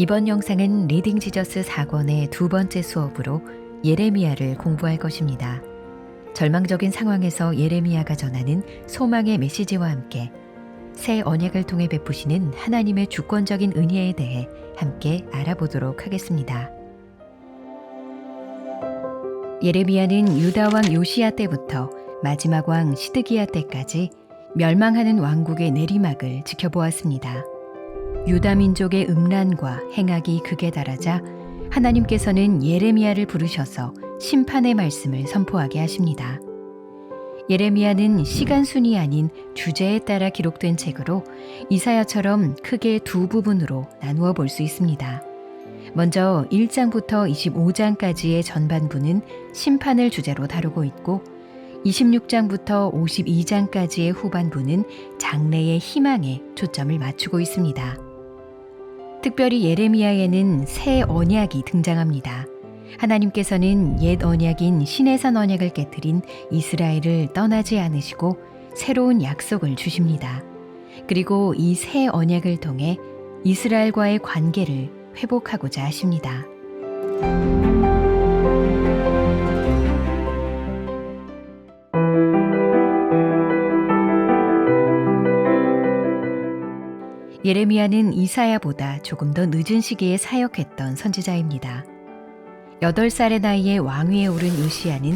이번 영상은 리딩 지저스 4권의 두 번째 수업으로 예레미야를 공부할 것입니다. 절망적인 상황에서 예레미야가 전하는 소망의 메시지와 함께 새 언약을 통해 베푸시는 하나님의 주권적인 은혜에 대해 함께 알아보도록 하겠습니다. 예레미야는 유다 왕 요시야 때부터 마지막 왕 시드기야 때까지 멸망하는 왕국의 내리막을 지켜보았습니다. 유다 민족의 음란과 행악이 극에 달하자 하나님께서는 예레미야를 부르셔서 심판의 말씀을 선포하게 하십니다. 예레미야는 시간순이 아닌 주제에 따라 기록된 책으로 이사야처럼 크게 두 부분으로 나누어 볼 수 있습니다. 먼저 1장부터 25장까지의 전반부는 심판을 주제로 다루고 있고 26장부터 52장까지의 후반부는 장래의 희망에 초점을 맞추고 있습니다. 특별히 예레미야에는 새 언약이 등장합니다. 하나님께서는 옛 언약인 시내산 언약을 깨뜨린 이스라엘을 떠나지 않으시고 새로운 약속을 주십니다. 그리고 이 새 언약을 통해 이스라엘과의 관계를 회복하고자 하십니다. 예레미야는 이사야보다 조금 더 늦은 시기에 사역했던 선지자입니다. 8살의 나이에 왕위에 오른 요시야는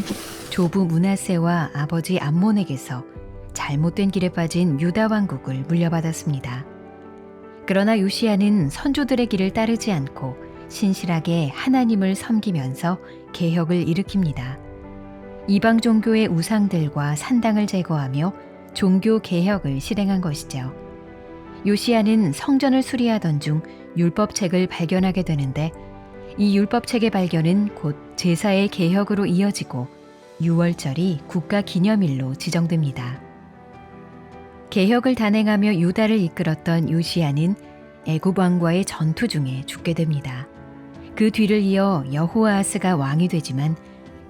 조부 므낫세와 아버지 암몬에게서 잘못된 길에 빠진 유다 왕국을 물려받았습니다. 그러나 요시야는 선조들의 길을 따르지 않고 신실하게 하나님을 섬기면서 개혁을 일으킵니다. 이방 종교의 우상들과 산당을 제거하며 종교 개혁을 실행한 것이죠. 요시야는 성전을 수리하던 중 율법책을 발견하게 되는데 이 율법책의 발견은 곧 제사의 개혁으로 이어지고 6월절이 국가기념일로 지정됩니다. 개혁을 단행하며 유다를 이끌었던 요시야는 애굽 왕과의 전투 중에 죽게 됩니다. 그 뒤를 이어 여호아하스가 왕이 되지만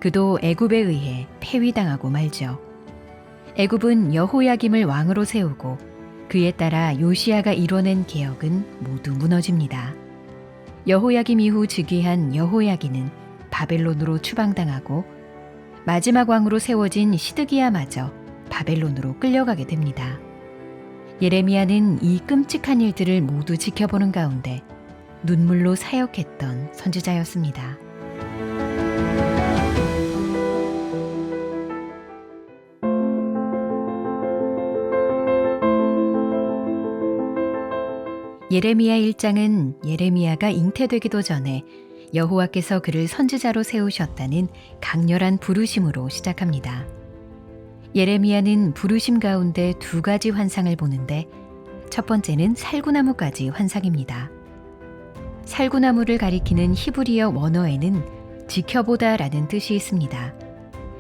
그도 애굽에 의해 폐위당하고 말죠. 애굽은 여호야김을 왕으로 세우고 그에 따라 요시야가 이뤄낸 개혁은 모두 무너집니다. 여호야김 이후 즉위한 여호야기는 바벨론으로 추방당하고 마지막 왕으로 세워진 시드기야마저 바벨론으로 끌려가게 됩니다. 예레미야는 이 끔찍한 일들을 모두 지켜보는 가운데 눈물로 사역했던 선지자였습니다. 예레미야 1장은 예레미야가 잉태되기도 전에 여호와께서 그를 선지자로 세우셨다는 강렬한 부르심으로 시작합니다. 예레미야는 부르심 가운데 두 가지 환상을 보는데 첫 번째는 살구나무까지 환상입니다. 살구나무를 가리키는 히브리어 원어에는 지켜보다라는 뜻이 있습니다.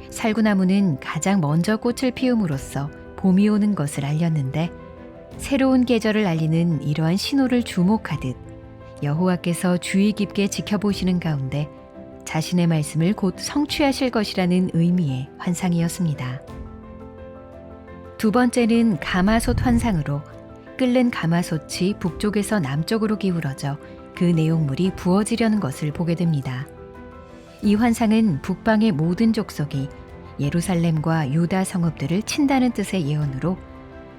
살구나무는 가장 먼저 꽃을 피움으로써 봄이 오는 것을 알렸는데 새로운 계절을 알리는 이러한 신호를 주목하듯 여호와께서 주의 깊게 지켜보시는 가운데 자신의 말씀을 곧 성취하실 것이라는 의미의 환상이었습니다. 두 번째는 가마솥 환상으로 끓는 가마솥이 북쪽에서 남쪽으로 기울어져 그 내용물이 부어지려는 것을 보게 됩니다. 이 환상은 북방의 모든 족속이 예루살렘과 유다 성읍들을 친다는 뜻의 예언으로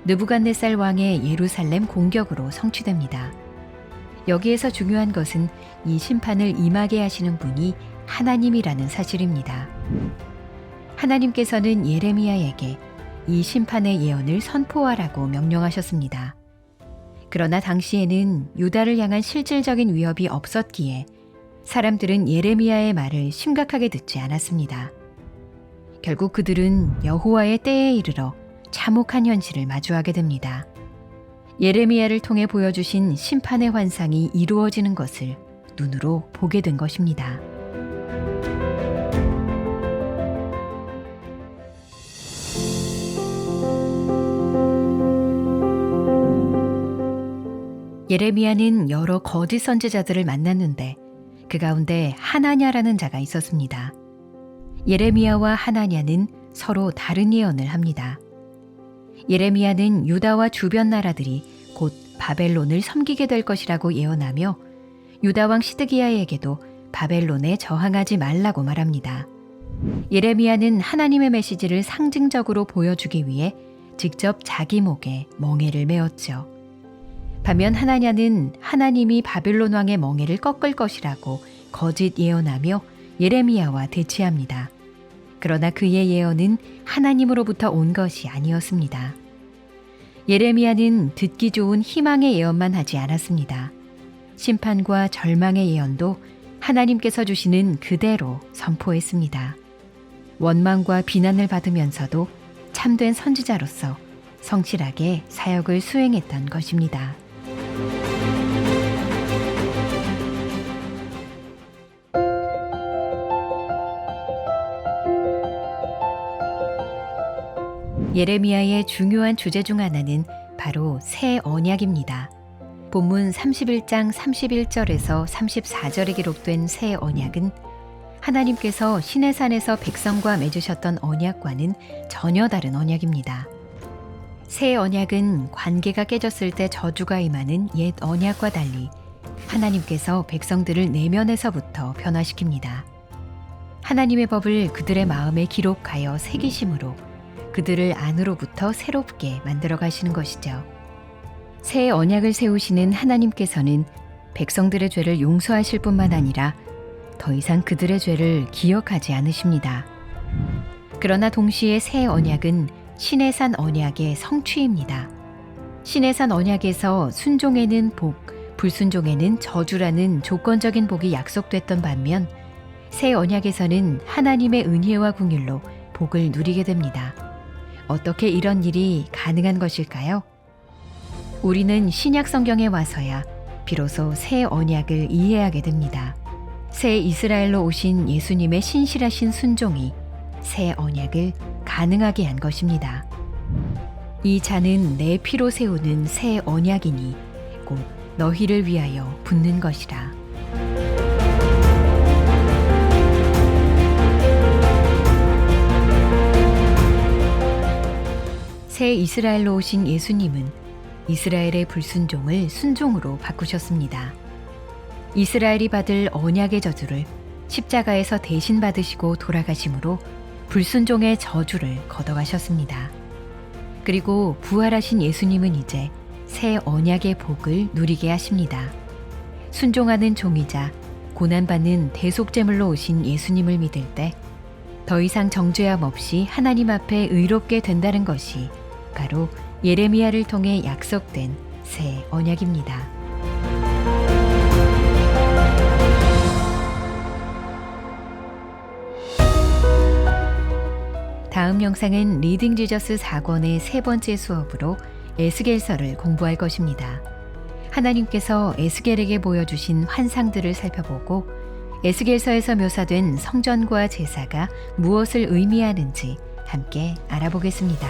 느부갓네살 왕의 예루살렘 공격으로 성취됩니다. 여기에서 중요한 것은 이 심판을 임하게 하시는 분이 하나님이라는 사실입니다. 하나님께서는 예레미야에게 이 심판의 예언을 선포하라고 명령하셨습니다. 그러나 당시에는 유다를 향한 실질적인 위협이 없었기에 사람들은 예레미야의 말을 심각하게 듣지 않았습니다. 결국 그들은 여호와의 때에 이르러 참혹한 현실을 마주하게 됩니다. 예레미야를 통해 보여주신 심판의 환상이 이루어지는 것을 눈으로 보게 된 것입니다. 예레미야는 여러 거짓 선지자들을 만났는데 그 가운데 하나냐라는 자가 있었습니다. 예레미야와 하나냐는 서로 다른 예언을 합니다. 예레미야는 유다와 주변 나라들이 곧 바벨론을 섬기게 될 것이라고 예언하며 유다 왕 시드기야에게도 바벨론에 저항하지 말라고 말합니다. 예레미야는 하나님의 메시지를 상징적으로 보여주기 위해 직접 자기 목에 멍에를 메었죠. 반면 하나냐는 하나님이 바벨론 왕의 멍에를 꺾을 것이라고 거짓 예언하며 예레미야와 대치합니다. 그러나 그의 예언은 하나님으로부터 온 것이 아니었습니다. 예레미야는 듣기 좋은 희망의 예언만 하지 않았습니다. 심판과 절망의 예언도 하나님께서 주시는 그대로 선포했습니다. 원망과 비난을 받으면서도 참된 선지자로서 성실하게 사역을 수행했던 것입니다. 예레미야의 중요한 주제 중 하나는 바로 새 언약입니다. 본문 31장 31절에서 34절에 기록된 새 언약은 하나님께서 시내산에서 백성과 맺으셨던 언약과는 전혀 다른 언약입니다. 새 언약은 관계가 깨졌을 때 저주가 임하는 옛 언약과 달리 하나님께서 백성들을 내면에서부터 변화시킵니다. 하나님의 법을 그들의 마음에 기록하여 새기심으로 그들을 안으로부터 새롭게 만들어 가시는 것이죠. 새 언약을 세우시는 하나님께서는 백성들의 죄를 용서하실 뿐만 아니라 더 이상 그들의 죄를 기억하지 않으십니다. 그러나 동시에 새 언약은 시내산 언약의 성취입니다. 시내산 언약에서 순종에는 복, 불순종에는 저주라는 조건적인 복이 약속됐던 반면 새 언약에서는 하나님의 은혜와 긍휼로 복을 누리게 됩니다. 어떻게 이런 일이 가능한 것일까요? 우리는 신약 성경에 와서야 비로소 새 언약을 이해하게 됩니다. 새 이스라엘로 오신 예수님의 신실하신 순종이 새 언약을 가능하게 한 것입니다. 이 잔은 내 피로 세우는 새 언약이니 곧 너희를 위하여 붓는 것이라. 새 이스라엘로 오신 예수님은 이스라엘의 불순종을 순종으로 바꾸셨습니다. 이스라엘이 받을 언약의 저주를 십자가에서 대신 받으시고 돌아가심으로 불순종의 저주를 걷어가셨습니다. 그리고 부활하신 예수님은 이제 새 언약의 복을 누리게 하십니다. 순종하는 종이자 고난받는 대속제물로 오신 예수님을 믿을 때 더 이상 정죄함 없이 하나님 앞에 의롭게 된다는 것이 바로 예레미야를 통해 약속된 새 언약입니다. 다음 영상은 리딩 지저스 4권의 세 번째 수업으로 에스겔서를 공부할 것입니다. 하나님께서 에스겔에게 보여주신 환상들을 살펴보고 에스겔서에서 묘사된 성전과 제사가 무엇을 의미하는지 함께 알아보겠습니다.